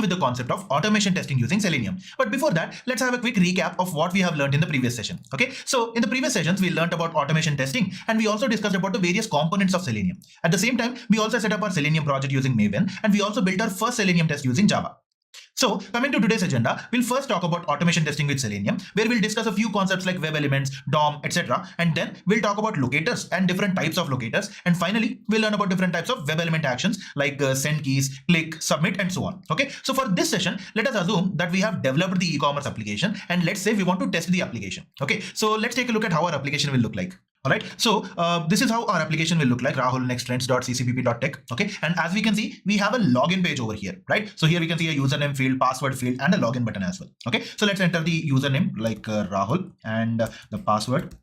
with the concept of automation testing using Selenium. But before that, let's have a quick recap of what we have learned in the previous session. Okay, so in the previous sessions, we learned about automation testing, and we also discussed about the various components of Selenium. At the same time, we also set up our Selenium project using Maven, and we also built our first Selenium test using Java. So coming to today's agenda, we'll first talk about automation testing with Selenium, where we'll discuss a few concepts like web elements, DOM, etc. And then we'll talk about locators and different types of locators. And finally, we'll learn about different types of web element actions like send keys, click, submit, and so on. Okay, so for this session, let us assume that we have developed the e-commerce application, and let's say we want to test the application. Okay, so let's take a look at how our application will look like. All right, so this is how our application will look like, rahulnexttrends.ccpp.tech. Okay, and as we can see, we have a login page over here, right? So here we can see a username field, password field, and a login button as well. Okay, so let's enter the username like Rahul and the password.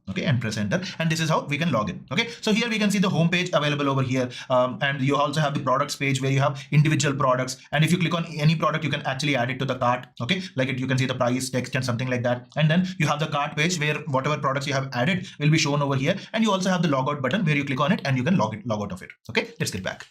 Okay, and press enter, and this is how we can log in. Okay, so here we can see the home page available over here, and you also have the products page where you have individual products, and if you click on any product, you can actually add it to the cart. Okay, like you can see the price, text, and something like that. And then you have the cart page where whatever products you have added will be shown over here, and you also have the logout button where you click on it and you can log out of it. Okay, let's get back.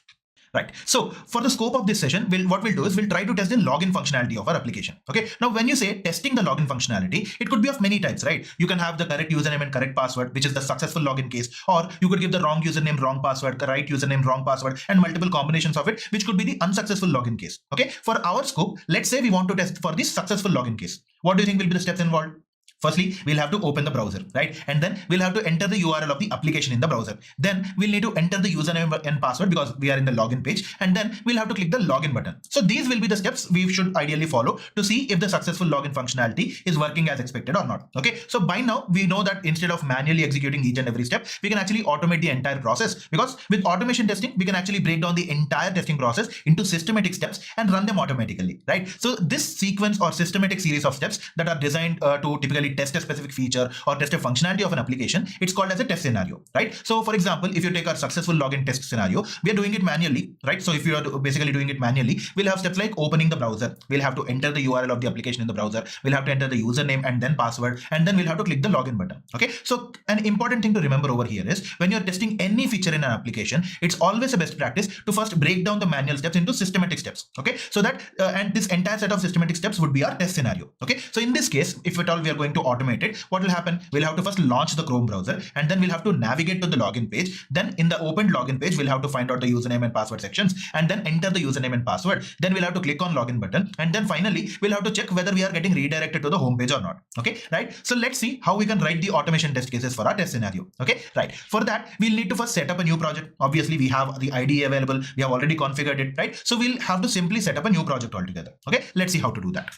Right. So for the scope of this session, what we'll do is we'll try to test the login functionality of our application. Okay. Now, when you say testing the login functionality, it could be of many types, right? You can have the correct username and correct password, which is the successful login case, or you could give the wrong username, wrong password, the right username, wrong password, and multiple combinations of it, which could be the unsuccessful login case. Okay. For our scope, let's say we want to test for this successful login case. What do you think will be the steps involved? Firstly, we'll have to open the browser, right? And then we'll have to enter the URL of the application in the browser. Then we'll need to enter the username and password because we are in the login page. And then we'll have to click the login button. So these will be the steps we should ideally follow to see if the successful login functionality is working as expected or not. Okay, so by now we know that instead of manually executing each and every step, we can actually automate the entire process, because with automation testing, we can actually break down the entire testing process into systematic steps and run them automatically, right? So this sequence or systematic series of steps that are designed to typically test a specific feature or test a functionality of an application, it's called as a test scenario, right? So for example, if you take our successful login test scenario, we are doing it manually, right? So if you are basically doing it manually, we'll have steps like opening the browser. We'll have to enter the URL of the application in the browser. We'll have to enter the username and then password, and then we'll have to click the login button. Okay, so an important thing to remember over here is when you're testing any feature in an application, it's always a best practice to first break down the manual steps into systematic steps. Okay, so that and this entire set of systematic steps would be our test scenario. Okay, so in this case, if at all we are going to automate it, what will happen? We'll have to first launch the Chrome browser, and then we'll have to navigate to the login page. Then in the opened login page, we'll have to find out the username and password sections, and then enter the username and password. Then we'll have to click on login button, and then finally we'll have to check whether we are getting redirected to the home page or not. Okay, right? So let's see how we can write the automation test cases for our test scenario. Okay, right? For that, we'll need to first set up a new project. Obviously, we have the IDE available. We have already configured it, right? So we'll have to simply set up a new project altogether. Okay, let's see how to do that.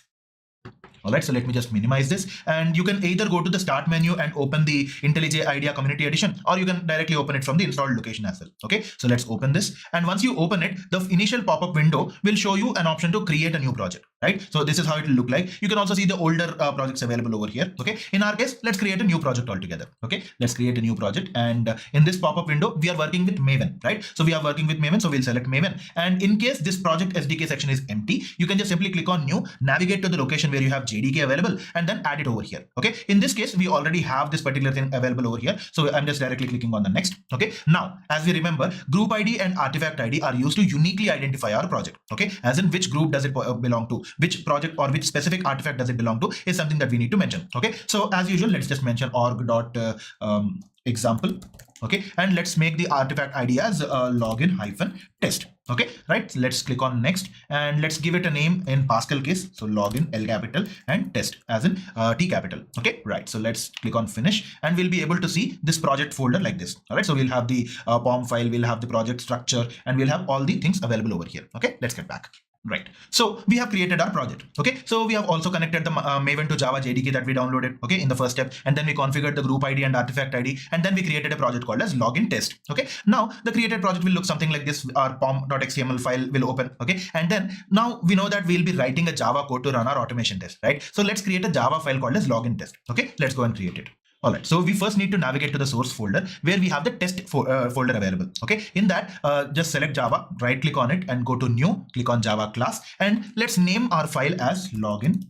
All right, so let me just minimize this, and you can either go to the start menu and open the IntelliJ IDEA Community Edition, or you can directly open it from the installed location as well. Okay, so let's open this, and once you open it, the initial pop-up window will show you an option to create a new project, right? So this is how it will look like. You can also see the older projects available over here. Okay, in our case, let's create a new project altogether. Okay, let's create a new project, and in this pop-up window, we are working with Maven, right? So we are working with Maven, so we'll select Maven, and in case this project SDK section is empty, you can just simply click on new, navigate to the location where you have JDK available, and then add it over here. Okay, in this case, we already have this particular thing available over here, so I'm just directly clicking on the next. Okay, now as we remember, group ID and artifact ID are used to uniquely identify our project. Okay, as in which group does it belong to, which project or which specific artifact does it belong to is something that we need to mention. Okay, so as usual, let's just mention org.example. Okay, and let's make the artifact ID as login-test. Okay, right, so let's click on next, and let's give it a name in Pascal case, so login L capital and test as in T capital. Okay, right, so let's click on finish, and we'll be able to see this project folder like this. All right, so we'll have the POM file, we'll have the project structure, and we'll have all the things available over here. Okay, let's get back. Right, so we have created our project. Okay, so we have also connected the Maven to Java JDK that we downloaded, okay, in the first step, and then we configured the group ID and artifact ID, and then we created a project called as login test. Okay, now the created project will look something like this. Our pom.xml file will open. Okay, and then now we know that we'll be writing a Java code to run our automation test, right? So let's create a Java file called as login test. Okay, let's go and create it. All right, so we first need to navigate to the source folder where we have the test folder available. Okay, in that, just select Java, right click on it and go to new, click on Java class, and let's name our file as login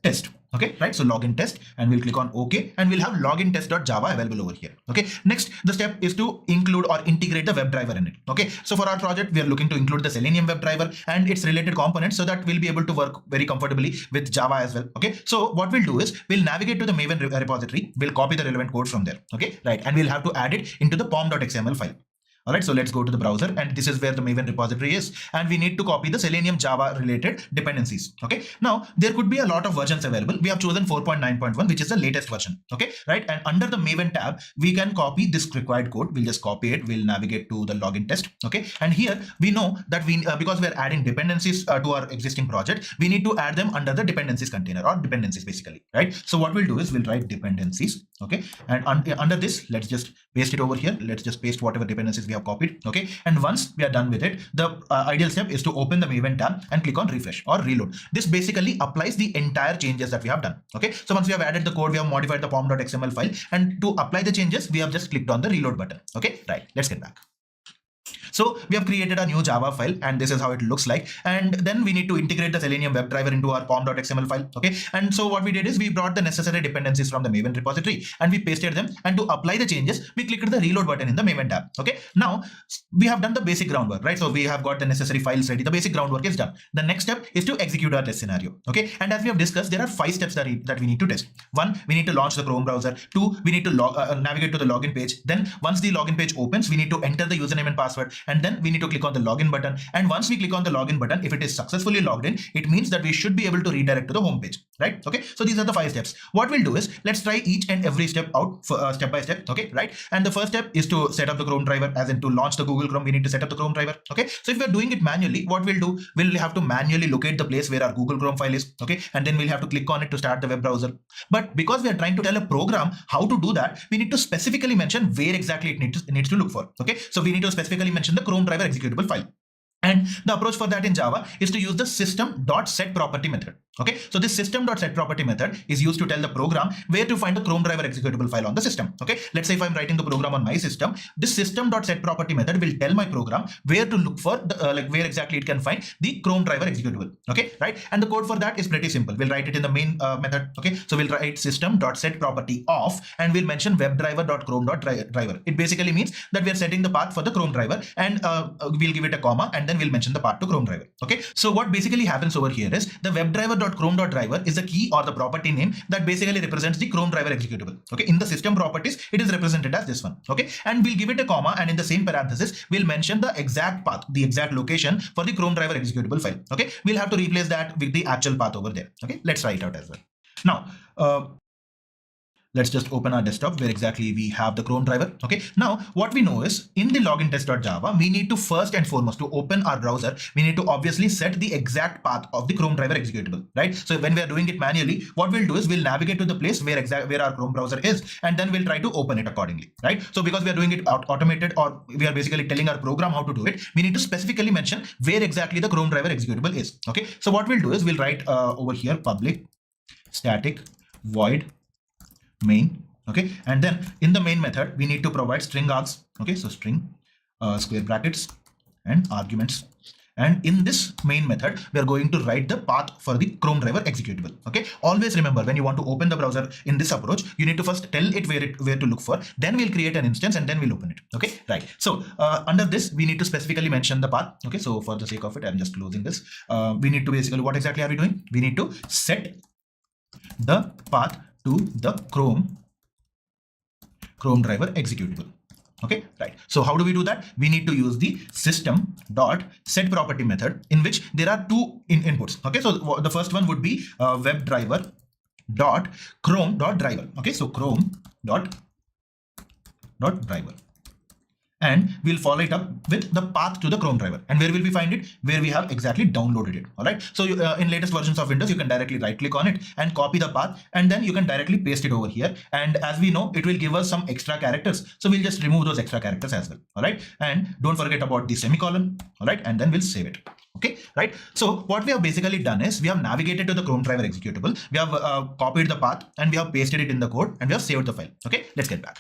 test. Okay, right? So login test, and we'll click on OK, and we'll have login test.java available over here. Okay, next the step is to include or integrate the WebDriver in it. Okay, so for our project, we are looking to include the Selenium WebDriver and its related components so that we'll be able to work very comfortably with Java as well. Okay, so what we'll do is we'll navigate to the Maven repository, we'll copy the relevant code from there. Okay, right, and we'll have to add it into the pom.xml file. All right, so let's go to the browser, and this is where the Maven repository is, and we need to copy the Selenium Java related dependencies. Okay, now there could be a lot of versions available. We have chosen 4.9.1, which is the latest version. Okay, right, and under the Maven tab, we can copy this required code. We'll just copy it. We'll navigate to the login test. Okay, and here we know that we because we're adding dependencies to our existing project, we need to add them under the dependencies container, or dependencies basically, right? So what we'll do is we'll write dependencies. Okay, and under this, let's just paste it over here. Let's just paste whatever dependencies we have copied. Okay, and once we are done with it, the ideal step is to open the Maven tab and click on refresh or reload. This basically applies the entire changes that we have done. Okay, so once we have added the code, we have modified the pom.xml file, and to apply the changes, we have just clicked on the reload button. Okay, right, let's get back. So we have created a new Java file, and this is how it looks like. And then we need to integrate the Selenium WebDriver into our pom.xml file. Okay, and so what we did is we brought the necessary dependencies from the Maven repository and we pasted them. And to apply the changes, we clicked the reload button in the Maven tab. Okay, now we have done the basic groundwork, right? So we have got the necessary files ready. The basic groundwork is done. The next step is to execute our test scenario. Okay, and as we have discussed, there are 5 steps that we need to test. 1, we need to launch the Chrome browser. 2, we need to navigate to the login page. Then once the login page opens, we need to enter the username and password, and then we need to click on the login button. And once we click on the login button, if it is successfully logged in, it means that we should be able to redirect to the home page, right? Okay, so these are the 5 steps. What we'll do is let's try each and every step out for, step by step. Okay, right? And the first step is to set up the Chrome driver, as in to launch the Google Chrome, we need to set up the Chrome driver. Okay, so if we're doing it manually, what we'll do, we'll have to manually locate the place where our Google Chrome file is. Okay, and then we'll have to click on it to start the web browser. But because we are trying to tell a program how to do that, we need to specifically mention where exactly it needs to look for. Okay, so we need to specifically mention the Chrome driver executable file. And the approach for that in Java is to use the system.setProperty method. Okay, so this system.setProperty method is used to tell the program where to find the Chrome driver executable file on the system. Okay, let's say if I'm writing the program on my system, this system.setProperty method will tell my program where to look for the, where exactly it can find the Chrome driver executable. Okay, right, and the code for that is pretty simple. We'll write it in the main method. Okay, so we'll write system.setProperty off, and we'll mention webdriver.chrome.driver. It basically means that we are setting the path for the Chrome driver, and we'll give it a comma, and then we'll mention the path to Chrome driver. Okay, so what basically happens over here is the webdriver.chrome.driver is the key or the property name that basically represents the Chrome driver executable. Okay, in the system properties, it is represented as this one. Okay, and we'll give it a comma, and in the same parenthesis, we'll mention the exact path, the exact location for the Chrome driver executable file. Okay, we'll have to replace that with the actual path over there. Okay, let's try it out as well. Now, let's just open our desktop where exactly we have the Chrome driver. Okay, now what we know is in the login test.java, we need to first and foremost to open our browser, we need to obviously set the exact path of the Chrome driver executable, right? So when we are doing it manually, what we'll do is we'll navigate to the place where our Chrome browser is, and then we'll try to open it accordingly, right? So because we are doing it automated, or we are basically telling our program how to do it, we need to specifically mention where exactly the Chrome driver executable is. Okay, so what we'll do is we'll write over here public static void main. Okay, and then in the main method we need to provide string args. Okay, so string square brackets and arguments, and in this main method we are going to write the path for the Chrome driver executable. Okay, always remember, when you want to open the browser in this approach, you need to first tell it where to look for, then we'll create an instance and then we'll open it. Okay, right, so under this we need to specifically mention the path. Okay, so for the sake of it, I'm just closing this. We need to basically, what exactly are we doing? We need to set the path to the Chrome driver executable. Okay, right. So how do we do that? We need to use the system.setProperty method, in which there are 2 inputs. Okay, so the first one would be webdriver.chrome.driver. Okay, so chrome.driver. And we'll follow it up with the path to the Chrome driver. And where will we find it? Where we have exactly downloaded it. All right. So in latest versions of Windows, you can directly right click on it and copy the path, and then you can directly paste it over here. And as we know, it will give us some extra characters. So we'll just remove those extra characters as well. All right. And don't forget about the semicolon. All right. And then we'll save it. Okay, right. So what we have basically done is we have navigated to the Chrome driver executable. We have copied the path and we have pasted it in the code and we have saved the file. Okay, let's get back.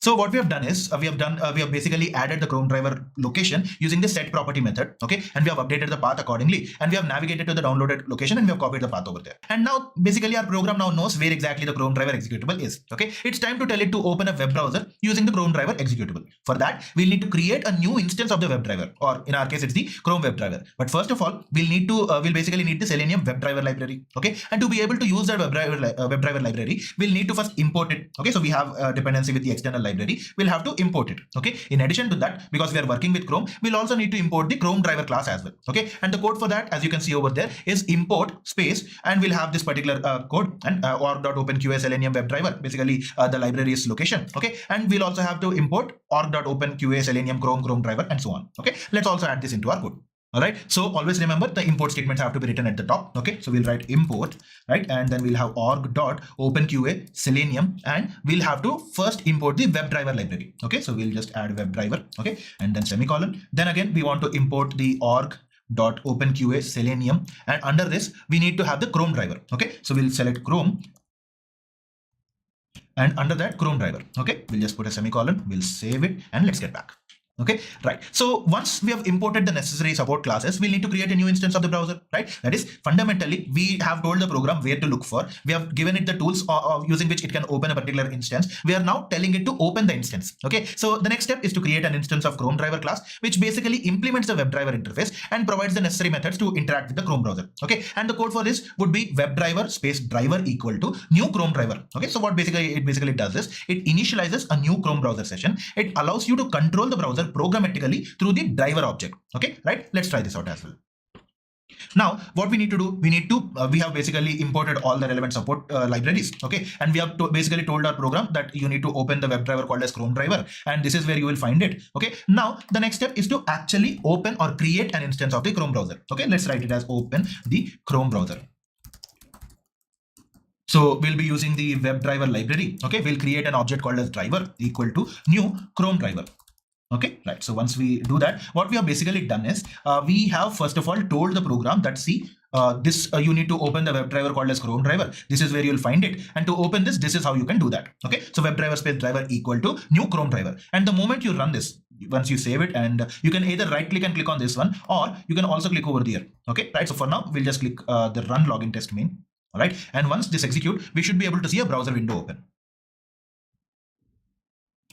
So what we have done is we have basically added the Chrome driver location using the set property method, okay, and we have updated the path accordingly, and we have navigated to the downloaded location and we have copied the path over there. And now basically our program now knows where exactly the Chrome driver executable is. Okay, it's time to tell it to open a web browser using the Chrome driver executable. For that, we'll need to create a new instance of the web driver, or in our case, it's the Chrome web driver. But first of all, we'll basically need the Selenium web driver library. Okay, and to be able to use that web driver library, we'll need to first import it. Okay, so we have a dependency with the external library. We'll have to import it. Okay, in addition to that, because we are working with Chrome, we'll also need to import the Chrome driver class as well. Okay, and the code for that, as you can see over there, is import space, and we'll have this particular code and org.openqa Selenium web driver. Basically, the library's location. Okay, and we'll also have to import org.openqa Selenium Chrome driver and so on. Okay, let's also add this into our code. All right, so always remember the import statements have to be written at the top. Okay, so we'll write import, right, and then we'll have org.openqa Selenium, and we'll have to first import the WebDriver library. Okay, so we'll just add WebDriver. Okay, and then semicolon. Then again, we want to import the org.openqa Selenium, and under this we need to have the Chrome driver. Okay, so we'll select Chrome, and under that Chrome driver. Okay, we'll just put a semicolon. We'll save it, and let's get back. Okay, right. So once we have imported the necessary support classes, we'll need to create a new instance of the browser, right? That is, fundamentally, we have told the program where to look for. We have given it the tools of using which it can open a particular instance. We are now telling it to open the instance. Okay, so the next step is to create an instance of Chrome driver class, which basically implements the WebDriver interface and provides the necessary methods to interact with the Chrome browser. Okay, and the code for this would be WebDriver space driver equal to new Chrome driver. Okay, so what it basically does is it initializes a new Chrome browser session. It allows you to control the browser programmatically through the driver object. Okay, right? Let's try this out as well. Now, what we need to do, we have basically imported all the relevant support libraries. Okay, and we have basically told our program that you need to open the web driver called as Chrome driver, and this is where you will find it. Okay, now the next step is to actually open or create an instance of the Chrome browser. Okay, let's write it as open the Chrome browser. So we'll be using the WebDriver library. Okay, we'll create an object called as driver equal to new Chrome driver. Okay, right. So once we do that, what we have basically done is we have first of all told the program that you need to open the WebDriver called as Chrome driver. This is where you'll find it, and to open this is how you can do that. Okay, so WebDriver space driver equal to new Chrome driver, and the moment you run this, once you save it, and you can either right click and click on this one, or you can also click over there. Okay, right. So for now, we'll just click the run login test main. All right, and once this execute, we should be able to see a browser window open.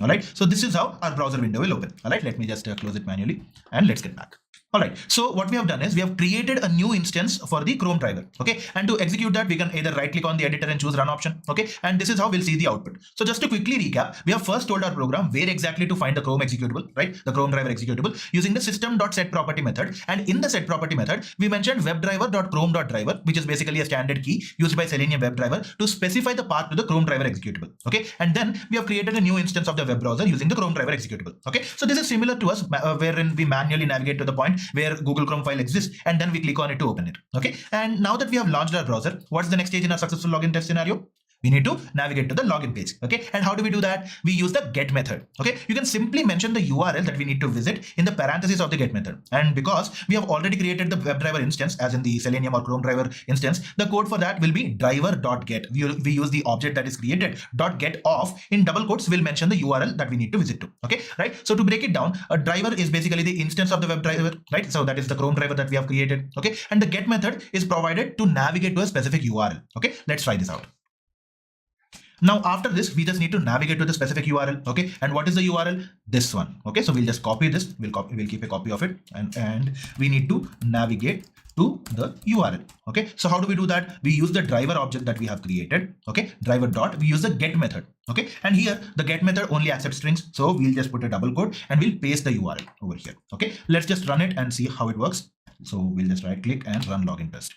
All right, so this is how our browser window will open. All right, let me just close it manually, and let's get back. All right, so what we have done is we have created a new instance for the Chrome driver. Okay, and to execute that, we can either right click on the editor and choose run option. Okay, and this is how we'll see the output. So just to quickly recap, we have first told our program where exactly to find the Chrome executable, right? The Chrome driver executable using the system.setProperty method, and in the setProperty method, we mentioned webdriver.chrome.driver, which is basically a standard key used by Selenium WebDriver to specify the path to the Chrome driver executable. Okay, and then we have created a new instance of the web browser using the Chrome driver executable. Okay, so this is similar to us wherein we manually navigate to the point where Google Chrome file exists, and then we click on it to open it. Okay, and now that we have launched our browser, what's the next stage in our successful login test scenario? We need to navigate to the login page. Okay, and how do we do that? We use the get method. Okay, you can simply mention the URL that we need to visit in the parentheses of the get method, and because we have already created the WebDriver instance as in the Selenium or Chrome driver instance, the code for that will be driver.get. We use the object that is created .get of, in double quotes we'll mention the URL that we need to visit to. Okay, right? So to break it down, a driver is basically the instance of the WebDriver, right? So that is the Chrome driver that we have created. Okay, and the get method is provided to navigate to a specific URL. Okay, let's try this out. Now after this, we just need to navigate to the specific URL. Okay, and what is the URL? This one. Okay, so we'll just copy this. We'll keep a copy of it, and we need to navigate to the URL. Okay, so how do we do that? We use the driver object that we have created. Okay, driver dot. We use the get method. Okay, and here the get method only accepts strings, so we'll just put a double quote and we'll paste the URL over here. Okay, let's just run it and see how it works. So we'll just right click and run login test.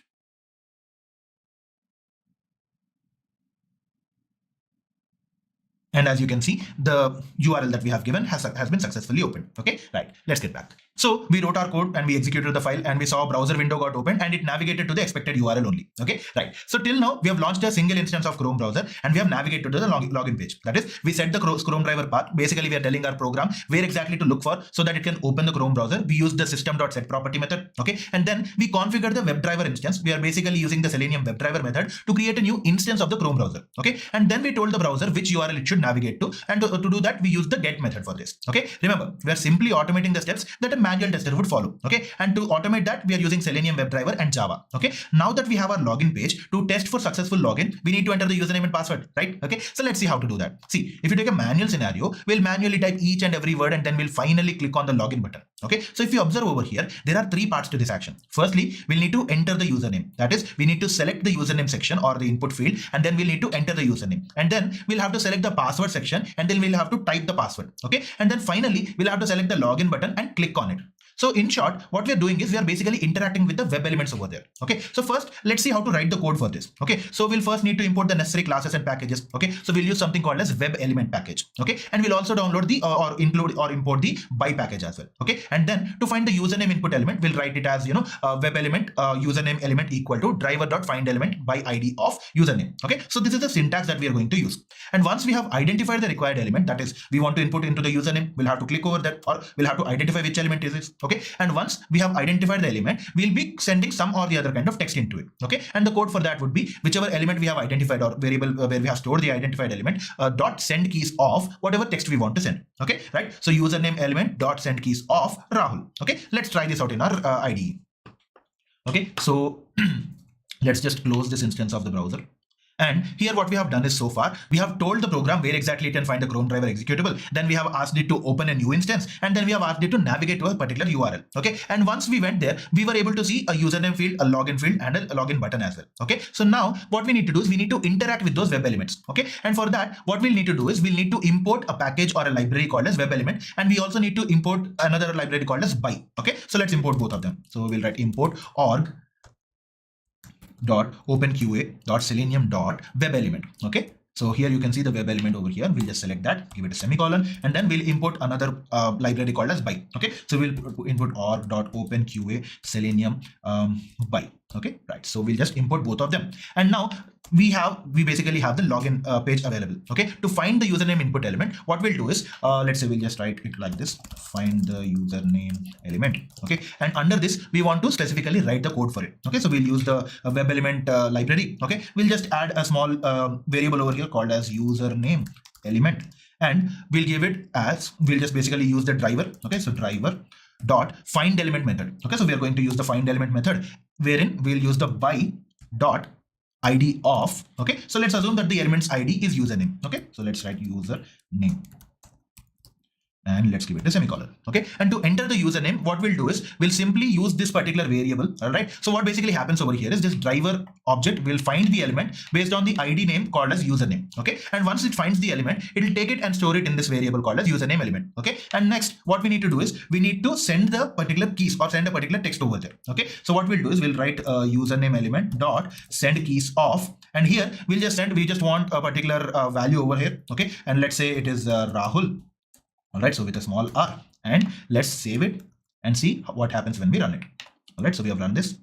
And as you can see, the URL that we have given has been successfully opened. Okay, right. Let's get back. So we wrote our code and we executed the file, and we saw a browser window got opened and it navigated to the expected URL only. Okay, right. So till now we have launched a single instance of Chrome browser and we have navigated to the login page. That is, we set the Chrome driver path. Basically, we are telling our program where exactly to look for so that it can open the Chrome browser. We use the system.setProperty method. Okay, and then we configure the WebDriver instance. We are basically using the Selenium WebDriver method to create a new instance of the Chrome browser. Okay, and then we told the browser which URL it should navigate to, and to do that we use the get method for this. Okay, remember we are simply automating the steps that a manual tester would follow. Okay, and to automate that we are using Selenium WebDriver and Java. Okay, now that we have our login page, to test for successful login we need to enter the username and password, right? Okay, so let's see how to do that. See, if you take a manual scenario, we'll manually type each and every word and then we'll finally click on the login button. Okay, so if you observe over here, there are three parts to this action. Firstly, we'll need to enter the username. That is, we need to select the username section or the input field, and then we'll need to enter the username, and then we'll have to select the password section, and then we'll have to type the password. Okay, and then finally we'll have to select the login button and click on it. So in short, what we are doing is we are basically interacting with the web elements over there. Okay, so first let's see how to write the code for this. Okay, so we'll first need to import the necessary classes and packages. Okay, so we'll use something called as web element package. Okay, and we'll also download the or include or import the by package as well. Okay, and then to find the username input element, we'll write it as web element username element equal to driver.find element by id of username. Okay, so this is the syntax that we are going to use. And once we have identified the required element, that is we want to input into the username, we'll have to click over that, or we'll have to identify which element is this. Okay, and once we have identified the element, we'll be sending some or the other kind of text into it. Okay, and the code for that would be whichever element we have identified or variable where we have stored the identified element dot send keys of whatever text we want to send. Okay, right? So username element dot send keys of Rahul. Okay, let's try this out in our IDE. Okay, so let's just close this instance of the browser. And here what we have done is, so far we have told the program where exactly it can find the Chrome driver executable. Then we have asked it to open a new instance, and then we have asked it to navigate to a particular URL. Okay, and once we went there, we were able to see a username field, a login field, and a login button as well. Okay, so now what we need to do is we need to interact with those web elements. Okay, and for that what we'll need to do is we'll need to import a package or a library called as web element, and we also need to import another library called as by. Okay, so let's import both of them. So we'll write import org dot openqa dot selenium dot web element. Okay, so here you can see the web element over here. We'll just select that, give it a semicolon, and then we'll import another library called as by. Okay, so we'll input org dot openqa selenium by. Okay, right, so we'll just import both of them, and now we basically have the login page available. Okay, to find the username input element, what we'll do is let's say we'll just write it like this: find the username element. Okay, and under this we want to specifically write the code for it. Okay, so we'll use the web element library. Okay, we'll just add a small variable over here called as username element, and we'll give it as, we'll just basically use the driver. Okay, so driver dot find element method. Okay, so we are going to use the find element method, wherein we'll use the by dot id of. Okay, so let's assume that the element's id is username. Okay, so let's write username, and let's give it a semicolon. Okay, and to enter the username, what we'll do is we'll simply use this particular variable. All right, so what basically happens over here is this driver object will find the element based on the id name called as username. Okay, and once it finds the element, it will take it and store it in this variable called as username element. Okay, and next what we need to do is we need to send the particular keys or send a particular text over there. Okay, so what we'll do is we'll write username element dot send keys of, and here we'll just send, we just want a particular value over here. Okay, and let's say it is Rahul. All right, so with a small r, and let's save it and see what happens when we run it. All right, so we have run this.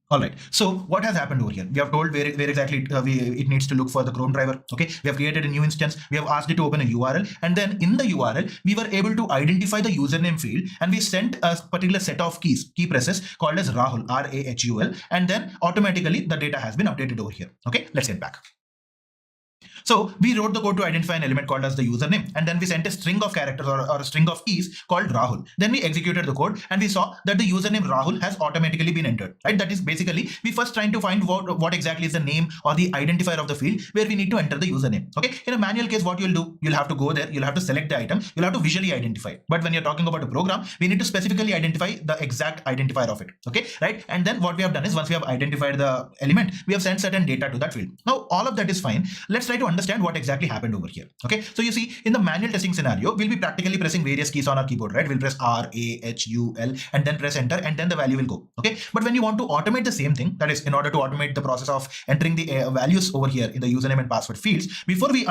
All right, so what has happened over here? We have told where exactly it needs to look for the Chrome driver. Okay, we have created a new instance. We have asked it to open a URL, and then in the URL, we were able to identify the username field, and we sent a particular set of keys, key presses called as Rahul, R-A-H-U-L, and then automatically the data has been updated over here. Okay, let's get back. So we wrote the code to identify an element called as the username, and then we sent a string of characters or a string of keys called Rahul. Then we executed the code, and we saw that the username Rahul has automatically been entered. Right? That is basically we first trying to find what exactly is the name or the identifier of the field where we need to enter the username. Okay. In a manual case, what you'll do, you'll have to go there, you'll have to select the item, you'll have to visually identify it. But when you're talking about a program, we need to specifically identify the exact identifier of it. Okay, right? And then what we have done is once we have identified the element, we have sent certain data to that field. Now all of that is fine. Let's try to understand what exactly happened over here. Okay, so you see in the manual testing scenario, we'll be practically pressing various keys on our keyboard, right? We'll press R, A, H, U, L, and then press enter, and then the value will go. Okay, but when you want to automate the same thing, that is in order to automate the process of entering the values over here in the username and password fields, before we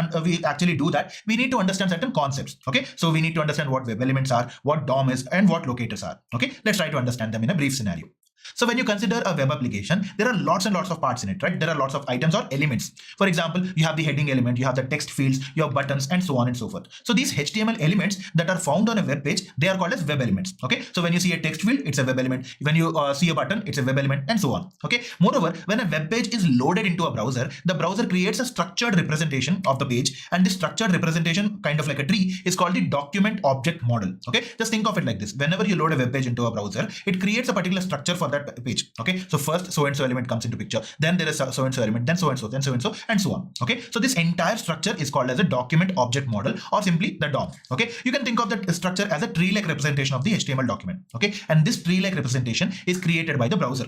actually do that, we need to understand certain concepts. Okay, so we need to understand what web elements are, what DOM is, and what locators are. Okay, let's try to understand them in a brief scenario. So when you consider a web application, there are lots and lots of parts in it, right? There are lots of items or elements. For example, you have the heading element, you have the text fields, you have buttons, and so on and so forth. So these HTML elements that are found on a web page, they are called as web elements. Okay. So when you see a text field, it's a web element. When you see a button, it's a web element, and so on. Okay. Moreover, when a web page is loaded into a browser, the browser creates a structured representation of the page, and this structured representation, kind of like a tree, is called the document object model. Okay. Just think of it like this. Whenever you load a web page into a browser, it creates a particular structure for that page. Okay, so first so and so element comes into picture, then there is so and so element, then so and so, then so and so, and so on. Okay, so this entire structure is called as a document object model, or simply the DOM. Okay, you can think of that structure as a tree-like representation of the HTML document. Okay, and this tree-like representation is created by the browser.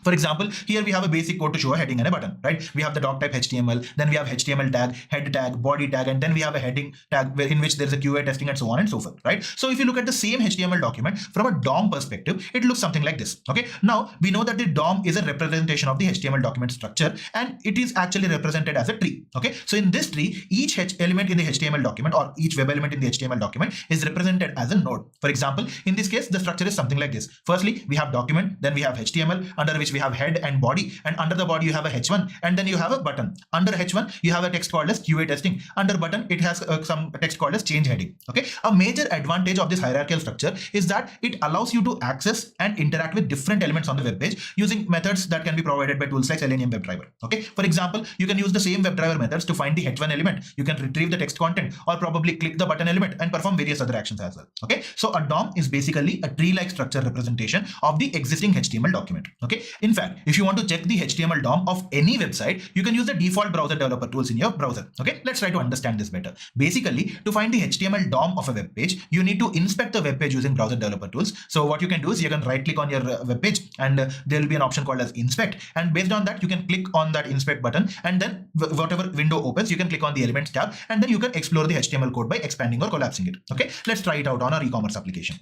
For example, here we have a basic code to show a heading and a button, right? We have the doc type HTML, then we have HTML tag, head tag, body tag, and then we have a heading tag in which there is a QA testing and so on and so forth, right? So if you look at the same HTML document from a DOM perspective, it looks something like this. Okay, now we know that the DOM is a representation of the HTML document structure, and it is actually represented as a tree. Okay, so in this tree, each element in the HTML document or each web element in the HTML document is represented as a node. For example, in this case, the structure is something like this. Firstly, we have document, then we have HTML, under which we have head and body, and under the body you have a h1, and then you have a button. Under h1 you have a text called as QA testing. Under button it has some text called as change heading. Okay, a major advantage of this hierarchical structure is that it allows you to access and interact with different elements on the web page using methods that can be provided by tools like Selenium WebDriver. Okay, for example, you can use the same WebDriver methods to find the h1 element. You can retrieve the text content, or probably click the button element and perform various other actions as well. Okay, so a DOM is basically a tree-like structure representation of the existing HTML document. Okay, in fact, if you want to check the HTML DOM of any website, you can use the default browser developer tools in your browser. Okay, let's try to understand this better. Basically, to find the HTML DOM of a web page, you need to inspect the web page using browser developer tools. So what you can do is you can right click on your web page, and there will be an option called as inspect, and based on that you can click on that inspect button, and then whatever window opens, you can click on the elements tab, and then you can explore the HTML code by expanding or collapsing it. Okay, let's try it out on our e-commerce application.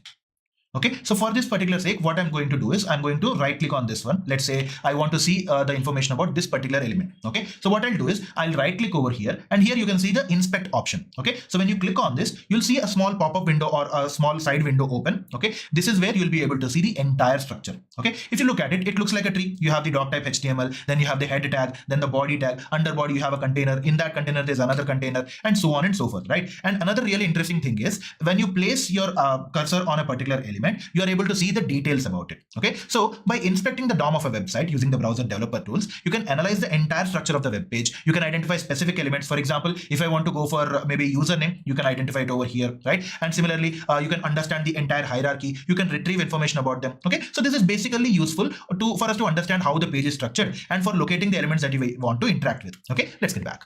Okay, so for this particular sake, what I'm going to do is I'm going to right click on this one. Let's say I want to see the information about this particular element. Okay, so what I'll do is I'll right click over here, and here you can see the inspect option. Okay, so when you click on this, you'll see a small pop-up window or a small side window open. Okay, this is where you'll be able to see the entire structure. Okay, if you look at it, it looks like a tree. You have the doc type HTML, then you have the head tag, then the body tag. Under body you have a container. In that container there's another container, and so on and so forth, right? And another really interesting thing is when you place your cursor on a particular element, you are able to see the details about it. Okay, so by inspecting the DOM of a website using the browser developer tools, you can analyze the entire structure of the web page. You can identify specific elements. For example, if I want to go for maybe username, you can identify it over here, right? And similarly, you can understand the entire hierarchy. You can retrieve information about them. Okay, so this is basically useful for us to understand how the page is structured and for locating the elements that you want to interact with. Okay, let's get back.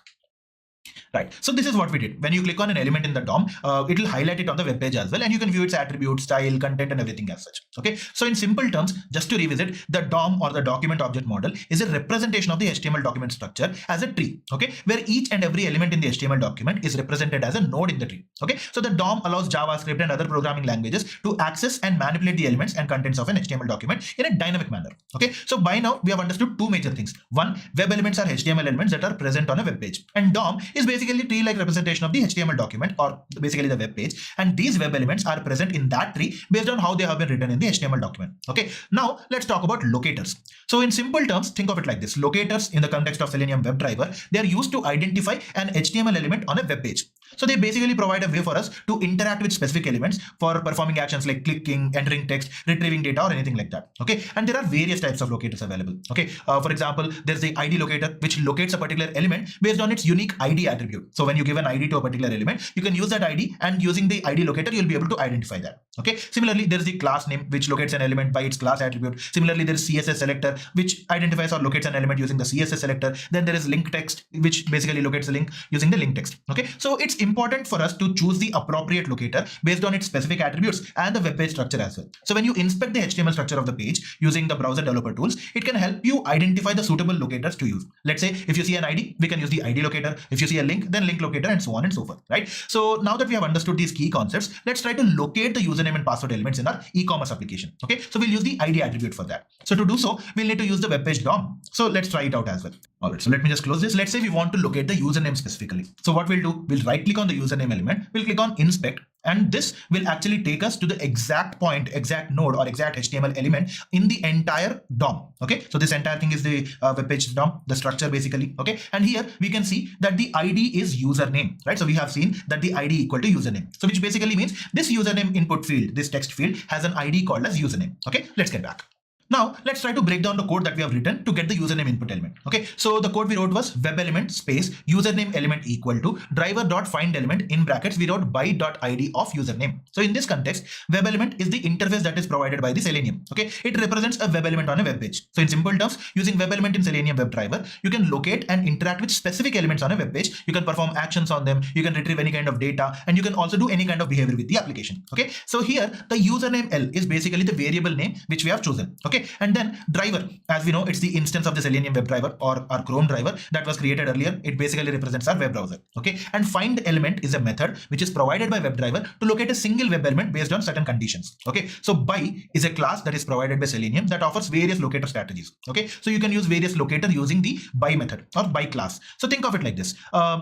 Right, so this is what we did. When you click on an element in the DOM, it will highlight it on the web page as well, and you can view its attributes, style, content, and everything as such. Okay, so in simple terms, just to revisit, the DOM or the document object model is a representation of the HTML document structure as a tree. Okay, where each and every element in the HTML document is represented as a node in the tree. Okay, so the DOM allows JavaScript and other programming languages to access and manipulate the elements and contents of an HTML document in a dynamic manner. Okay, so by now we have understood two major things. One, web elements are HTML elements that are present on a web page, and DOM is basically tree-like representation of the HTML document, or basically the web page, and these web elements are present in that tree based on how they have been written in the HTML document. Okay, now let's talk about locators. So in simple terms, think of it like this. Locators in the context of Selenium WebDriver, they are used to identify an HTML element on a web page. So they basically provide a way for us to interact with specific elements for performing actions like clicking, entering text, retrieving data, or anything like that. Okay, and there are various types of locators available. Okay, for example, there's the ID locator, which locates a particular element based on its unique ID attribute. So when you give an ID to a particular element, you can use that ID, and using the ID locator, you'll be able to identify that. Okay, similarly, there's the class name, which locates an element by its class attribute. Similarly, there's CSS selector, which identifies or locates an element using the CSS selector. Then there is link text, which basically locates a link using the link text. Okay, so it's important for us to choose the appropriate locator based on its specific attributes and the web page structure as well. So when you inspect the HTML structure of the page using the browser developer tools, it can help you identify the suitable locators to use. Let's say if you see an ID, we can use the ID locator. If you see a link, then link locator, and so on and so forth, right? So now that we have understood these key concepts, let's try to locate the username and password elements in our e-commerce application. Okay, so we'll use the ID attribute for that. So to do so, we'll need to use the web page DOM. So let's try it out as well. All right, so let me just close this. Let's say we want to locate the username specifically. So what we'll do, we'll right click on the username element, we'll click on inspect, And this will actually take us to the exact point, exact node or exact HTML element in the entire DOM. Okay, so this entire thing is the web page DOM, the structure basically. Okay, and here we can see that the ID is username, right? So we have seen that the ID equal to username. So which basically means this username input field, this text field has an ID called as username. Okay, let's get back. Now let's try to break down the code that we have written to get the username input element. Okay, so the code we wrote was web element space username element equal to driver.find element in brackets we wrote by.id of username. So in this context, web element is the interface that is provided by the Selenium. Okay, it represents a web element on a web page. So in simple terms, using web element in Selenium WebDriver, you can locate and interact with specific elements on a web page. You can perform actions on them, you can retrieve any kind of data, and you can also do any kind of behavior with the application. Okay, so here the username L is basically the variable name which we have chosen. Okay, and then driver, as we know, it's the instance of the Selenium WebDriver or our Chrome driver that was created earlier. It basically represents our web browser. Okay, and find element is a method which is provided by WebDriver to locate a single web element based on certain conditions. Okay, so by is a class that is provided by Selenium that offers various locator strategies. Okay, so you can use various locator using the by method or by class. So think of it like this.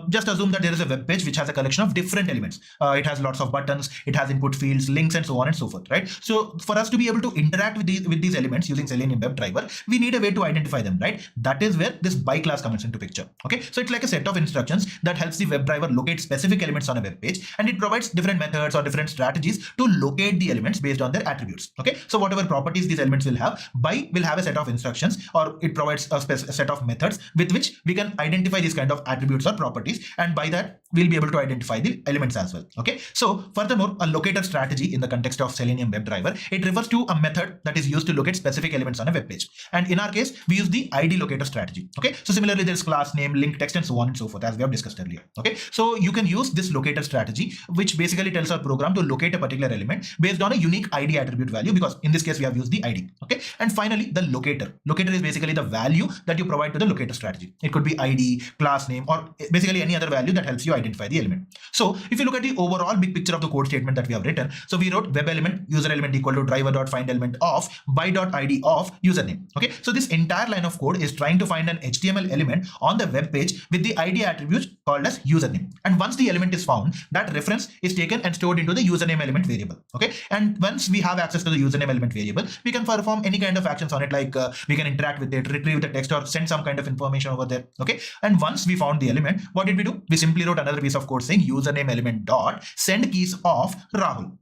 Just assume that there is a web page which has a collection of different elements. It has lots of buttons, it has input fields, links, and so on and so forth, right? So for us to be able to interact with these elements using Selenium WebDriver, we need a way to identify them, right? That is where this by class comes into picture. Okay, so it's like a set of instructions that helps the WebDriver locate specific elements on a web page, and it provides different methods or different strategies to locate the elements based on their attributes. Okay, so whatever properties these elements will have, by will have a set of instructions, or it provides a set of methods with which we can identify these kind of attributes or properties, and by that we'll be able to identify the elements as well. Okay, so furthermore, a locator strategy in the context of Selenium WebDriver, it refers to a method that is used to locate specific elements on a web page, and in our case we use the ID locator strategy. Okay, so similarly there's class name, link text, and so on and so forth, as we have discussed earlier. Okay, so you can use this locator strategy, which basically tells our program to locate a particular element based on a unique ID attribute value, because in this case we have used the ID. Okay, and finally the locator is basically the value that you provide to the locator strategy. It could be ID, class name, or basically any other value that helps you identify the element. So if you look at the overall big picture of the code statement that we have written, so we wrote web element user element equal to driver.find element of by.id of username. Okay, so this entire line of code is trying to find an HTML element on the web page with the ID attribute called as username, and once the element is found, that reference is taken and stored into the username element variable. Okay, and once we have access to the username element variable, we can perform any kind of actions on it, like we can interact with it, retrieve the text, or send some kind of information over there. Okay, and once we found the element, what did we do? We simply wrote another piece of code saying username element dot send keys of Rahul.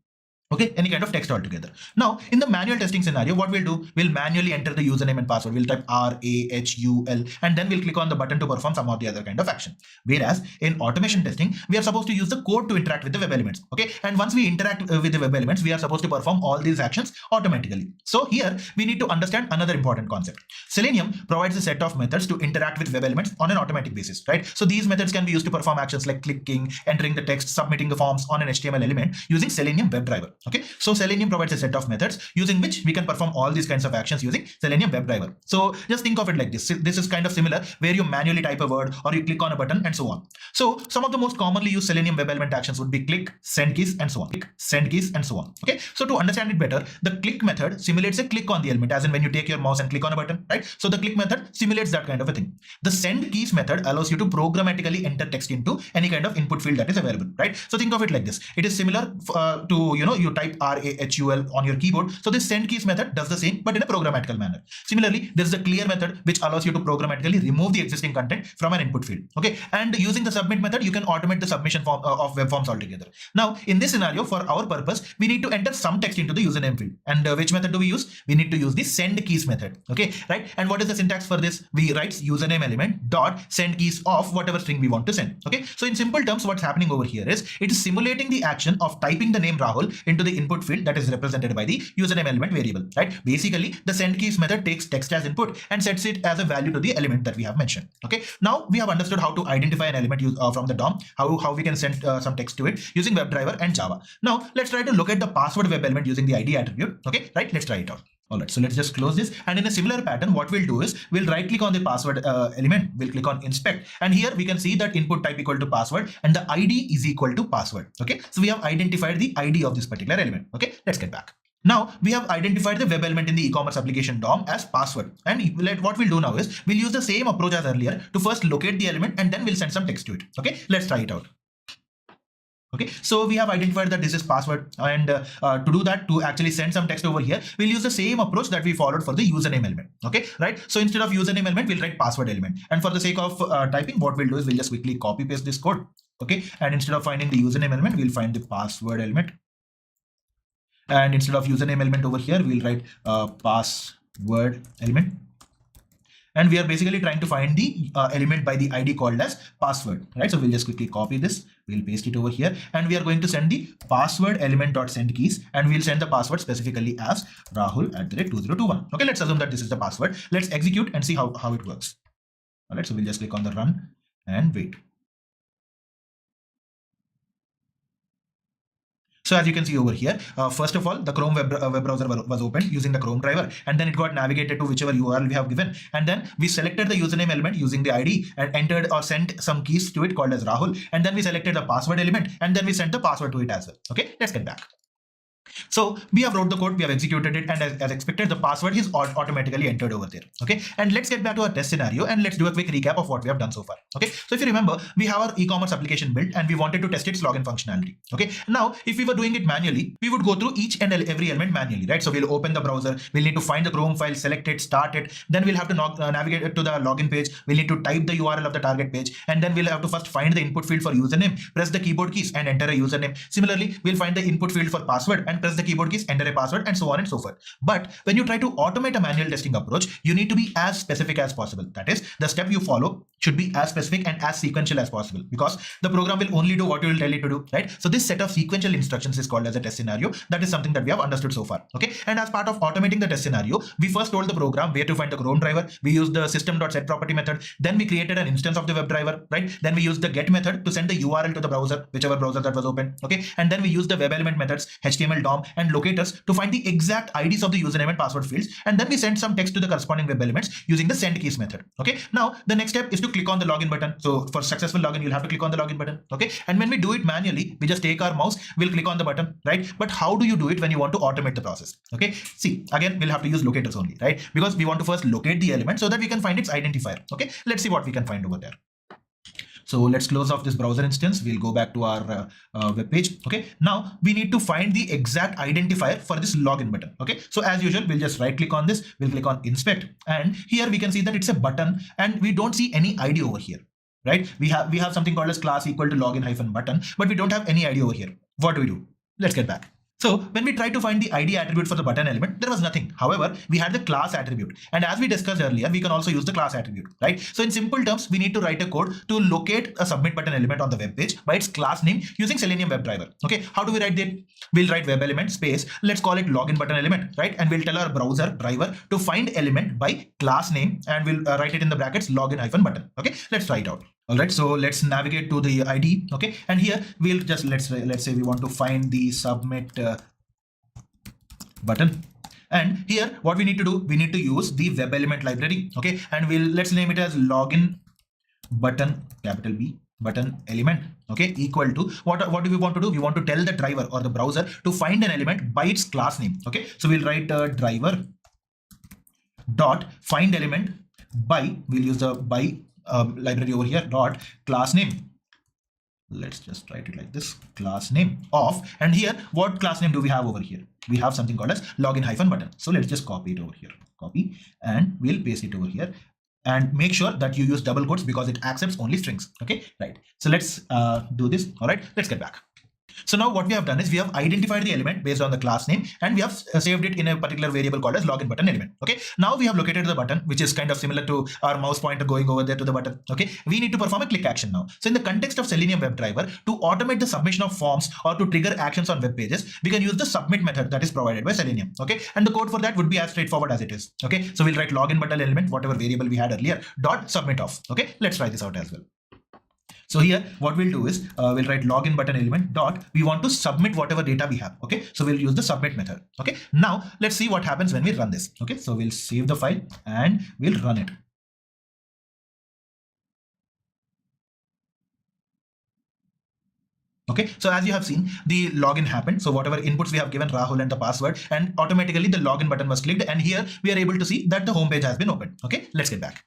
Okay, any kind of text altogether. Now, in the manual testing scenario, what we'll do, we'll manually enter the username and password. We'll type RAHUL, and then we'll click on the button to perform some of the other kind of action. Whereas in automation testing, we are supposed to use the code to interact with the web elements. Okay, and once we interact with the web elements, we are supposed to perform all these actions automatically. So here we need to understand another important concept. Selenium provides a set of methods to interact with web elements on an automatic basis, right? So these methods can be used to perform actions like clicking, entering the text, submitting the forms on an HTML element using Selenium WebDriver. Okay, so Selenium provides a set of methods using which we can perform all these kinds of actions using Selenium WebDriver. So just think of it like this. This is kind of similar, where you manually type a word or you click on a button and so on. So some of the most commonly used Selenium web element actions would be click, send keys, and so on. Click, send keys, and so on. Okay, so to understand it better, the click method simulates a click on the element, as in when you take your mouse and click on a button, right? So the click method simulates that kind of a thing. The send keys method allows you to programmatically enter text into any kind of input field that is available, right? So think of it like this. It is similar to, you type RAHUL on your keyboard. So this send keys method does the same, but in a programmatical manner. Similarly, there is the clear method which allows you to programmatically remove the existing content from an input field. Okay, and using the submit method, you can automate the submission form of web forms altogether. Now, in this scenario, for our purpose, we need to enter some text into the username field. And which method do we use? We need to use the send keys method. Okay, right? And what is the syntax for this? We write username element dot send keys of whatever string we want to send. Okay, so in simple terms, what's happening over here is it is simulating the action of typing the name Rahul into the input field that is represented by the username element variable, right? Basically, the send keys method takes text as input and sets it as a value to the element that we have mentioned. Okay, now we have understood how to identify an element from the DOM, how we can send some text to it using WebDriver and Java. Now let's try to locate the password web element using the ID attribute. Okay, right? Let's try it out. Alright, so let's just close this, and in a similar pattern, what we'll do is we'll right click on the password element, we'll click on inspect, and here we can see that input type equal to password and the ID is equal to password. Okay, so we have identified the ID of this particular element. Okay, let's get back. Now we have identified the web element in the e-commerce application DOM as password, and what we'll do now is we'll use the same approach as earlier to first locate the element and then we'll send some text to it. Okay, let's try it out. Okay, so we have identified that this is password, and to do that, to actually send some text over here, we'll use the same approach that we followed for the username element. Okay, right? So instead of username element, we'll write password element. And for the sake of typing, what we'll do is we'll just quickly copy paste this code. Okay, and instead of finding the username element, we'll find the password element. And instead of username element over here, we'll write password element. And we are basically trying to find the element by the ID called as password, right? So we'll just quickly copy this, we'll paste it over here, and we are going to send the password element dot send keys, and we'll send the password specifically as Rahul@2021. Okay, let's assume that this is the password. Let's execute and see how it works. All right, so we'll just click on the run and wait. So as you can see over here, first of all, the Chrome web browser was opened using the Chrome driver, and then it got navigated to whichever URL we have given. And then we selected the username element using the ID and entered or sent some keys to it called as Rahul. And then we selected the password element, and then we sent the password to it as well. Okay, let's get back. So we have wrote the code, we have executed it, and as expected, the password is automatically entered over there. Okay, and let's get back to our test scenario and let's do a quick recap of what we have done so far. Okay, so if you remember, we have our e-commerce application built and we wanted to test its login functionality. Okay, now if we were doing it manually, we would go through each and every element manually, right? So we'll open the browser, we'll need to find the Chrome file, select it, start it, then we'll have to navigate it to the login page, we'll need to type the URL of the target page, and then we'll have to first find the input field for username, press the keyboard keys and enter a username. Similarly, we'll find the input field for password and press the keyboard keys, enter a password, and so on and so forth. But when you try to automate a manual testing approach, you need to be as specific as possible. That is, the step you follow should be as specific and as sequential as possible, because the program will only do what you will tell it to do, right? So this set of sequential instructions is called as a test scenario. That is something that we have understood so far. Okay, and as part of automating the test scenario, we first told the program where to find the Chrome driver. We used the system.setProperty method. Then we created an instance of the web driver, right? Then we used the get method to send the URL to the browser, whichever browser that was open. Okay, and then we used the web element methods, HTML DOM and locators to find the exact IDs of the username and password fields, and then we sent some text to the corresponding web elements using the send keys method. Okay, now the next step is to click on the login button. So for successful login, you'll have to click on the login button. Okay, and when we do it manually, we just take our mouse, we'll click on the button, right? But how do you do it when you want to automate the process? Okay, see, again, we'll have to use locators only, right? Because we want to first locate the element so that we can find its identifier. Okay, let's see what we can find over there. So let's close off this browser instance. We'll go back to our web page. Okay, now we need to find the exact identifier for this login button. Okay, so as usual, we'll just right click on this, we'll click on inspect, and here we can see that it's a button and we don't see any ID over here, right? We have something called as class equal to login hyphen button, but we don't have any ID over here. What do we do? Let's get back. So when we tried to find the ID attribute for the button element, there was nothing. However, we had the class attribute. And as we discussed earlier, we can also use the class attribute, right? So in simple terms, we need to write a code to locate a submit button element on the web page by its class name using Selenium WebDriver. Okay, how do we write that? We'll write web element space, let's call it login button element, right? And we'll tell our browser driver to find element by class name, and we'll write it in the brackets login hyphen button. Okay, let's try it out. All right, so let's navigate to the ID. Okay, and here we'll just let's say we want to find the submit button, and here what we need to do, we need to use the web element library. Okay, and let's name it as login button, capital B, button element. Okay, equal to what do we want to do? We want to tell the driver or the browser to find an element by its class name. Okay, so we'll write driver dot find element by, we'll use the by library over here, dot class name. Let's just write it like this, class name of, and here what class name do we have over here? We have something called as login hyphen button. So let's just copy it over here, copy, and we'll paste it over here, and make sure that you use double quotes because it accepts only strings. Okay, right, so let's do this. All right, let's get back. So now what we have done is we have identified the element based on the class name, and we have saved it in a particular variable called as login button element. Okay, now we have located the button, which is kind of similar to our mouse pointer going over there to the button. Okay, we need to perform a click action now. So in the context of Selenium WebDriver, to automate the submission of forms or to trigger actions on web pages, we can use the submit method that is provided by Selenium. Okay, and the code for that would be as straightforward as it is. Okay, so we'll write login button element, whatever variable we had earlier, dot submit off. Okay, let's try this out as well. So here what we'll do is we'll write login button element dot, we want to submit whatever data we have. Okay, so we'll use the submit method. Okay, now let's see what happens when we run this. Okay, so we'll save the file and we'll run it. Okay, so as you have seen, the login happened. So whatever inputs we have given, Rahul and the password, and automatically the login button was clicked, and here we are able to see that the home page has been opened. Okay, let's get back.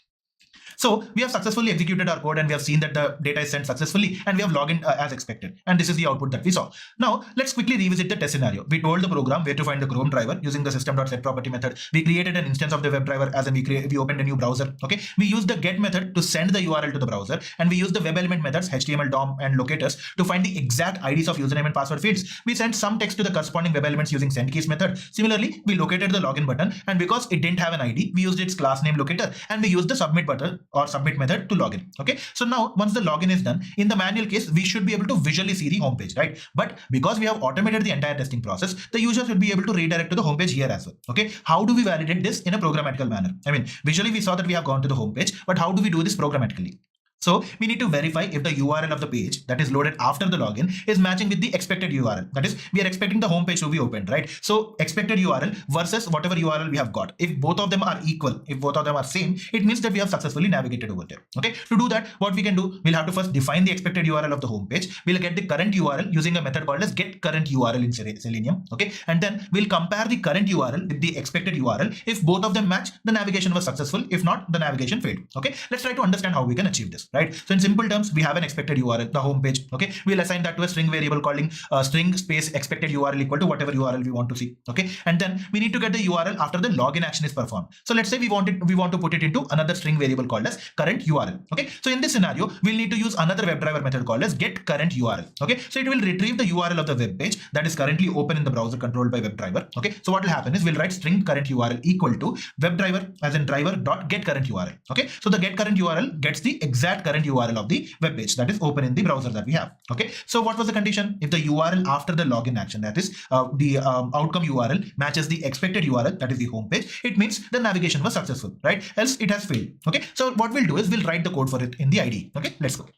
So we have successfully executed our code and we have seen that the data is sent successfully and we have logged in as expected. And this is the output that we saw. Now let's quickly revisit the test scenario. We told the program where to find the Chrome driver using the system.setProperty method. We created an instance of the web driver as in we opened a new browser. Okay. We used the get method to send the URL to the browser, and we used the web element methods HTML, DOM, and locators to find the exact IDs of username and password fields. We sent some text to the corresponding web elements using sendKeys method. Similarly, we located the login button, and because it didn't have an ID, we used its class name locator, and we used the submit button or submit method to login. Okay. So now once the login is done, in the manual case, we should be able to visually see the home page, right? But because we have automated the entire testing process, the user should be able to redirect to the home page here as well. Okay. How do we validate this in a programmatical manner? I mean, visually we saw that we have gone to the home page, but how do we do this programmatically? So we need to verify if the URL of the page that is loaded after the login is matching with the expected URL. That is, we are expecting the home page to be opened, right? So expected URL versus whatever URL we have got. If both of them are equal, if both of them are same, it means that we have successfully navigated over there. Okay. To do that, what we can do, we'll have to first define the expected URL of the home page. We'll get the current URL using a method called as get current URL in Selenium. Okay. And then we'll compare the current URL with the expected URL. If both of them match, the navigation was successful. If not, the navigation failed. Okay. Let's try to understand how we can achieve this. Right. So in simple terms, we have an expected URL, the home page. Okay. We'll assign that to a string variable calling string space expected URL equal to whatever URL we want to see. Okay. And then we need to get the URL after the login action is performed. So let's say we want to put it into another string variable called as current URL. Okay. So in this scenario, we'll need to use another WebDriver method called as get current URL. Okay. So it will retrieve the URL of the web page that is currently open in the browser controlled by WebDriver. Okay. So what will happen is we'll write string current URL equal to WebDriver as in driver dot get current URL. Okay. So the get current URL gets the exact current URL of the web page that is open in the browser that we have. Okay. So what was the condition? If the URL after the login action, that is the outcome URL matches the expected URL, that is the home page, it means the navigation was successful, right? Else it has failed. Okay. So what we'll do is we'll write the code for it in the IDE. Okay. Let's go.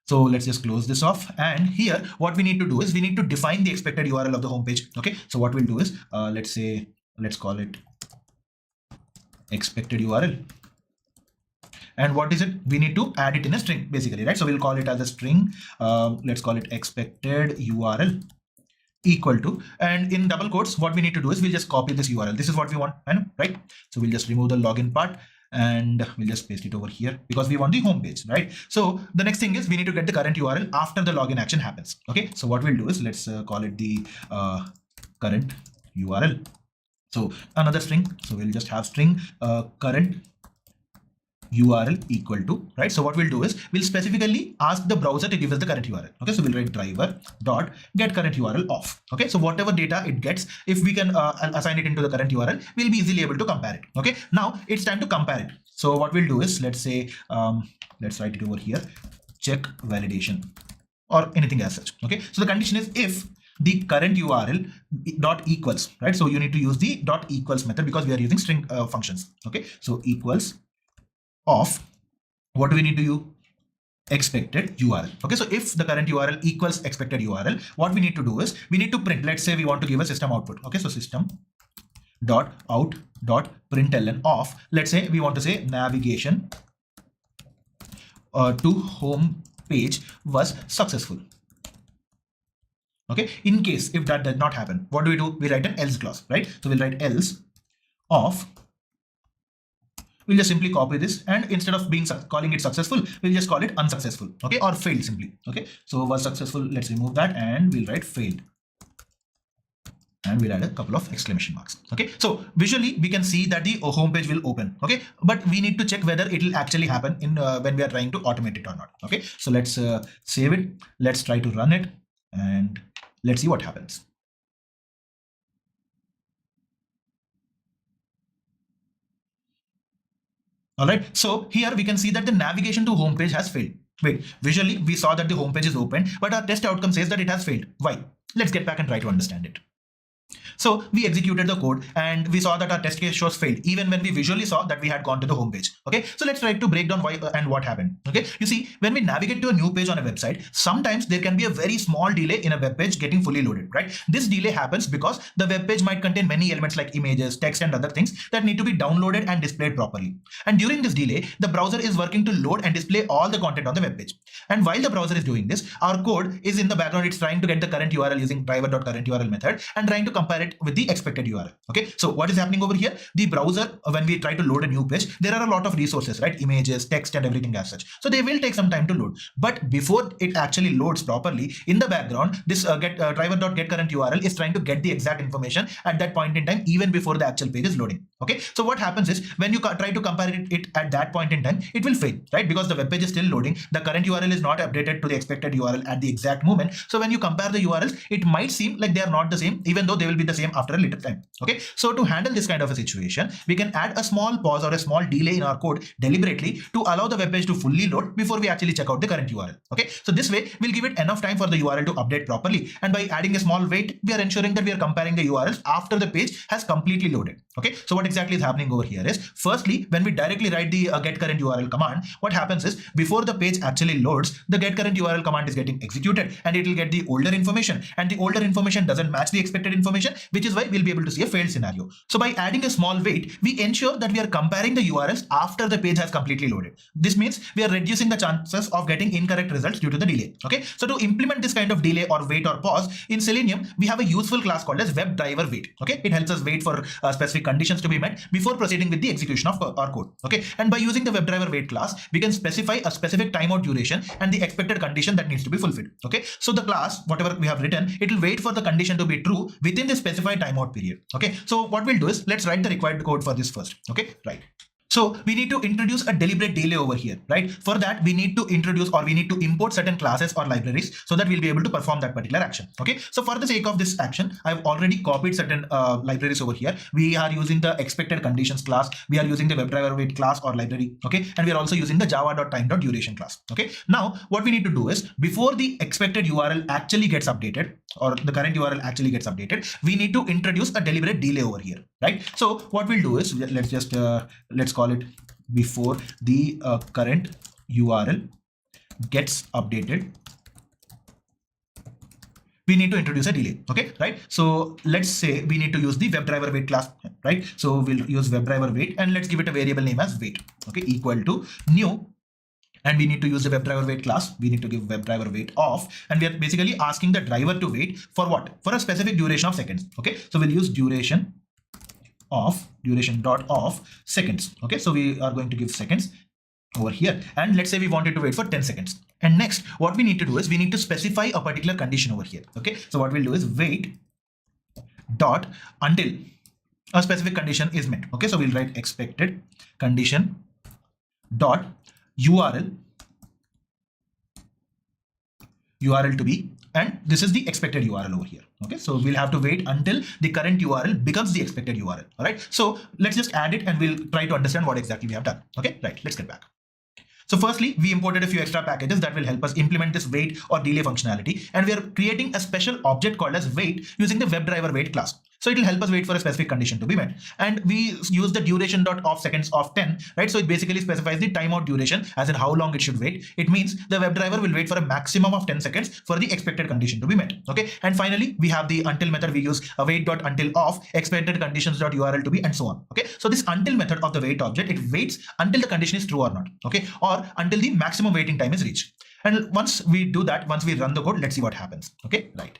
So let's just close this off. And here, what we need to do is we need to define the expected URL of the home page. Okay. So what we'll do is let's call it expected URL. And what is it? We need to add it in a string basically, right? So we'll call it as a string. Let's call it expected URL equal to, and in double quotes, what we need to do is we'll just copy this URL. This is what we want, right? So we'll just remove the login part and we'll just paste it over here because we want the home page, right? So the next thing is we need to get the current URL after the login action happens. Okay. So what we'll do is let's call it the current URL. So another string. So we'll just have string current URL equal to, right? So what we'll do is we'll specifically ask the browser to give us the current URL. Okay. So we'll write driver dot get current URL off. Okay. So whatever data it gets, if we can assign it into the current URL, we'll be easily able to compare it. Okay. Now it's time to compare it. So what we'll do is let's say, let's write it over here, check validation or anything as such. Okay. So the condition is if the current URL dot equals, right? So you need to use the dot equals method because we are using string functions. Okay. So equals of what do we need to do? Expected URL. Okay, so if the current URL equals expected URL, what we need to do is we need to print. Let's say we want to give a system output. Okay, so system dot out dot println of, let's say we want to say navigation to home page was successful. Okay, in case if that does not happen, what do? We write an else clause, right? So we'll write else of. We'll just simply copy this, and instead of calling it successful, we'll just call it unsuccessful. Okay, or failed simply. Okay, so was successful. Let's remove that and we'll write failed. And we'll add a couple of exclamation marks. Okay, so visually we can see that the home page will open. Okay, but we need to check whether it will actually happen in when we are trying to automate it or not. Okay, so let's save it. Let's try to run it and let's see what happens. All right, so here we can see that the navigation to home page has failed. Wait, visually we saw that the home page is open, but our test outcome says that it has failed. Why? Let's get back and try to understand it. So we executed the code and we saw that our test case shows failed even when we visually saw that we had gone to the home page. Okay, so let's try to break down why and what happened. Okay, you see, when we navigate to a new page on a website, sometimes there can be a very small delay in a web page getting fully loaded, right? This delay happens because the web page might contain many elements like images, text, and other things that need to be downloaded and displayed properly. And during this delay, the browser is working to load and display all the content on the web page. And while the browser is doing this, our code is in the background. It's trying to get the current URL using driver.currentURL method and trying to compare it with the expected URL. Okay, so what is happening over here? The browser, when we try to load a new page, there are a lot of resources, right? Images, text, and everything as such. So they will take some time to load. But before it actually loads properly, in the background, this driver.getCurrent URL is trying to get the exact information at that point in time, even before the actual page is loading. Okay, so what happens is when you try to compare it at that point in time, it will fail, right? Because the web page is still loading. The current URL is not updated to the expected URL at the exact moment. So when you compare the URLs, it might seem like they are not the same, even though they will be the same after a little time. Okay, so to handle this kind of a situation, we can add a small pause or a small delay in our code deliberately to allow the web page to fully load before we actually check out the current URL. Okay, so this way we'll give it enough time for the URL to update properly, and by adding a small wait, we are ensuring that we are comparing the URLs after the page has completely loaded. Okay, so what exactly is happening over here is, firstly, when we directly write the getCurrent URL command, what happens is before the page actually loads, the getCurrent URL command is getting executed, and it will get the older information, and the older information doesn't match the expected information, which is why we'll be able to see a failed scenario. So by adding a small wait, we ensure that we are comparing the URLs after the page has completely loaded. This means we are reducing the chances of getting incorrect results due to the delay. Okay, so to implement this kind of delay or wait or pause in Selenium, we have a useful class called as WebDriverWait. Okay, it helps us wait for specific conditions to be met before proceeding with the execution of our code. Okay, and by using the WebDriverWait class, we can specify a specific timeout duration and the expected condition that needs to be fulfilled. Okay, so the class, whatever we have written, it will wait for the condition to be true within the specified timeout period. Okay, so what we'll do is, let's write the required code for this first. Okay, right. So we need to introduce a deliberate delay over here, right? For that, we need to introduce, or we need to import certain classes or libraries so that we'll be able to perform that particular action. Okay, so for the sake of this action, I've already copied certain libraries over here. We are using the expected conditions class. We are using the WebDriverWait class or library. Okay, and we are also using the java.time.duration class. Okay, now what we need to do is, before the expected URL actually gets updated, or the current URL actually gets updated, we need to introduce a deliberate delay over here, right? So what we'll do is, let's just let's call it before the current URL gets updated, we need to introduce a delay. Okay, right? So let's say we need to use the WebDriverWait class, right? So we'll use WebDriverWait, and let's give it a variable name as wait. Okay, equal to new, and we need to use the WebDriverWait class. We need to give WebDriverWait off, and we are basically asking the driver to wait for what? For a specific duration of seconds. Okay, so we'll use duration dot off seconds. Okay, so we are going to give seconds over here, and let's say we wanted to wait for 10 seconds. And next, what we need to do is, we need to specify a particular condition over here. Okay, so what we'll do is wait dot until a specific condition is met. Okay, so we'll write expected condition dot URL to be, and this is the expected URL over here. Okay, so we'll have to wait until the current URL becomes the expected URL. All right, so let's just add it, and we'll try to understand what exactly we have done. Okay, right, let's get back. So firstly, we imported a few extra packages that will help us implement this wait or delay functionality, and we are creating a special object called as wait using the WebDriverWait class. So it will help us wait for a specific condition to be met, and we use the duration dot off seconds of 10, right? So it basically specifies the timeout duration, as in how long it should wait. It means the WebDriver will wait for a maximum of 10 seconds for the expected condition to be met. Okay, and finally we have the until method. We use a wait dot until off expected conditions dot URL to be, and so on. Okay, so this until method of the wait object, it waits until the condition is true or not. Okay, or until the maximum waiting time is reached. And once we do that, once we run the code, let's see what happens. Okay, right.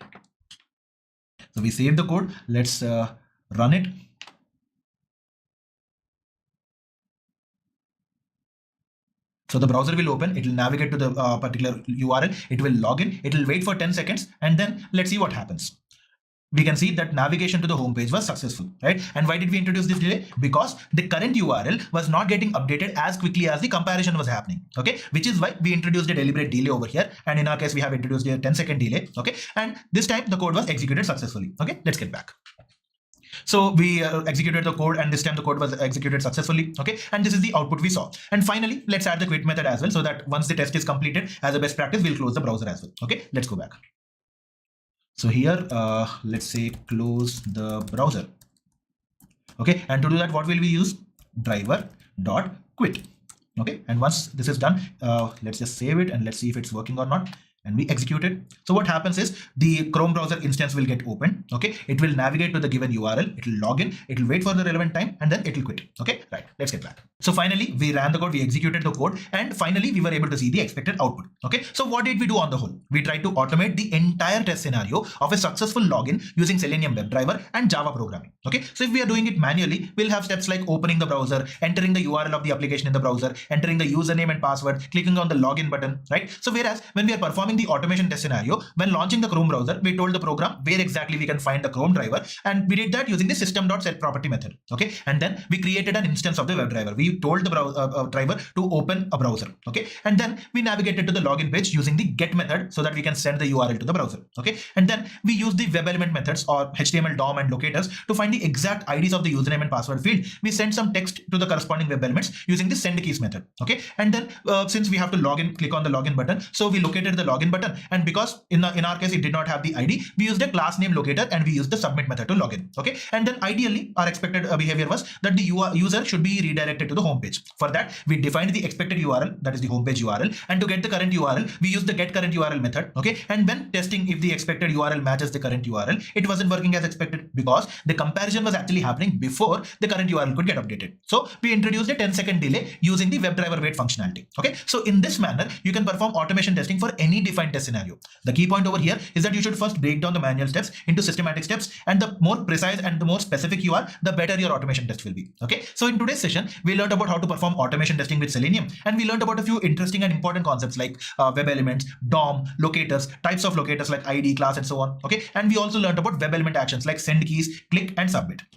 So we save the code. Let's run it. So the browser will open. It will navigate to the particular URL. It will log in. It will wait for 10 seconds, and then let's see what happens. We can see that navigation to the home page was successful, right? And why did we introduce this delay? Because the current URL was not getting updated as quickly as the comparison was happening. Okay, which is why we introduced a deliberate delay over here. And in our case, we have introduced a 10-second delay. Okay, and this time the code was executed successfully. Okay, let's get back. So we executed the code, and this time the code was executed successfully. Okay, and this is the output we saw. And finally, let's add the quit method as well, so that once the test is completed, as a best practice, we'll close the browser as well. Okay, let's go back. So here, let's say close the browser. Okay, and to do that, what will we use? Driver.quit. Okay, and once this is done, let's just save it, and let's see if it's working or not. and we execute it. So what happens is the Chrome browser instance will get opened. Okay, it will navigate to the given URL, it will log in, it will wait for the relevant time, and then it will quit. Okay, right, let's get back. So finally we ran the code, we executed the code, and finally we were able to see the expected output. Okay, so what did we do on the whole? We tried to automate the entire test scenario of a successful login using Selenium WebDriver and Java programming. Okay, so if we are doing it manually, we'll have steps like opening the browser, entering the URL of the application in the browser, entering the username and password, clicking on the login button, right? So whereas when we are performing the automation test scenario, when launching the Chrome browser, we told the program where exactly we can find the Chrome driver, and we did that using the system.setProperty method. Okay, and then we created an instance of the WebDriver. We told the driver to open a browser. Okay, and then we navigated to the login page using the get method so that we can send the URL to the browser. Okay, and then we use the web element methods or HTML DOM and locators to find the exact IDs of the username and password field. We send some text to the corresponding web elements using the send keys method. Okay, and then since we have to log in, click on the login button, so we located the login button, and because in our case it did not have the ID, we used a class name locator and we used the submit method to login. Okay, and then ideally our expected behavior was that the user should be redirected to the home page. For that we defined the expected URL, that is the homepage URL, and to get the current URL we use the get current URL method. Okay, and when testing if the expected URL matches the current URL, it wasn't working as expected because the comparison was actually happening before the current URL could get updated. So we introduced a 10-second delay using the WebDriver wait functionality. Okay, so in this manner you can perform automation testing for any defined test scenario. The key point over here is that you should first break down the manual steps into systematic steps, and the more precise and the more specific you are, the better your automation test will be. Okay, so in today's session we learned about how to perform automation testing with Selenium, and we learned about a few interesting and important concepts like web elements, DOM, locators, types of locators like ID, class, and so on. Okay, and we also learned about web element actions like send keys, click, and submit. And